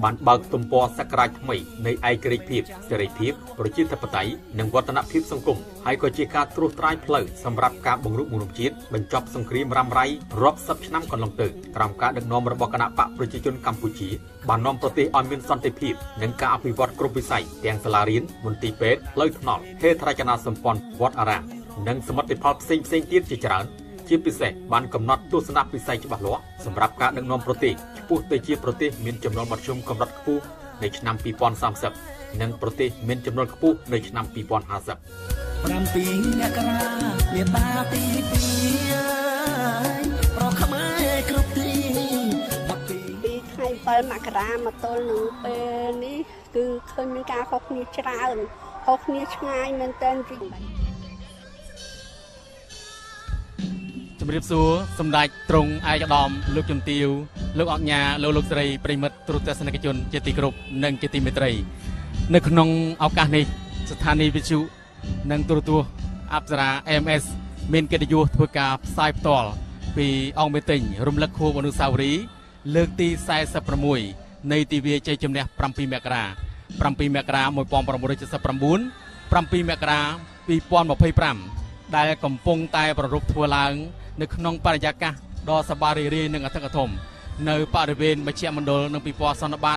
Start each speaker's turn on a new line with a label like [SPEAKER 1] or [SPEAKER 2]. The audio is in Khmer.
[SPEAKER 1] បានបើកទំព័រសក្តានុពលថ្មីនៃឯករាជ្យភាពសេរីភាពប្រជាធិបតេយ្យនិងវឌ្ឍនភាពសង្គមហើយក៏ជាការត្រួសត្រាយផ្លូវសម្រាប់ការបង្រួបបង្រួមជាតិបញ្ចប់សង្គ្រាមរ៉ាំរ៉ៃរាប់សិបឆ្នាំកន្លងទៅក្រោមការដឹកនាំរបស់គណៈបកប្រជាជនកម្ពុជាបាននាំប្រទេសឲ្យមានសន្តិភាពនិងការអភិវឌ្ឍគ្រប់វិស័យទាំងសាលារៀនមន្ទីរពេទ្យផ្លូវថ្នល់ហេដ្ឋារចនាសម្ព័ន្ធវត្តអារាមនិងសមិទ្ធផលផ្សេងៗទៀតជាច្រើនជាពិសេសបានកំណត់ទស្សនវិស័យច្បាស់លាស់សម្រាប់ការដឹកនាំប្រទេសឆ្ពោះទៅជាប្រទេសមានចំនួនមធ្យមកម្រិតខ្ពស់នៅឆ្នាំ2030និងប្រទេសមានចំនួនខ្ពស់នៅឆ្នាំ2050
[SPEAKER 2] 7 មករាមេតាទី2ប្រខមើគ្រប់ទី
[SPEAKER 3] ពីថ្ងៃ7មករាមកទល់នឹងពេលនេះគឺឃើញមានការខុសគ្នាច្រើនខុសគ្នាឆ្ងាយមែនទែនពី
[SPEAKER 4] ជំរាបសួរសម្ដេចទ្រង់ឯកឧត្តមលោកជំទាវលោកអញ្ញាលោកស្រីប្រិមិត្តទូរទស្សនិកជនជាទីគោរពនិងជាទីមេត្រីនៅក្នុងឱកាសនេះស្ថានីយ៍វិទ្យុនិងទូរទស្សន៍អប្សរា AMS មានកិត្តិយសធ្វើការផ្សាយផ្ទាល់ពីអង្គមេតិញរំលឹកខួបអនុស្សាវរីយ៍លើកទី46នៃទិវាជ័យជំនះ7មករា7មករា1979 7មករា2025ដែលកំពុងតែប្រារព្ធធ្វើឡើងនៅក្នុងបរិយាកាសដ៏សប្បាយរីករាយនិងអធិកអធមនៅបរិវេណមជ្ឈមណ្ឌលនិងពិព័រណ៍សន្និបាត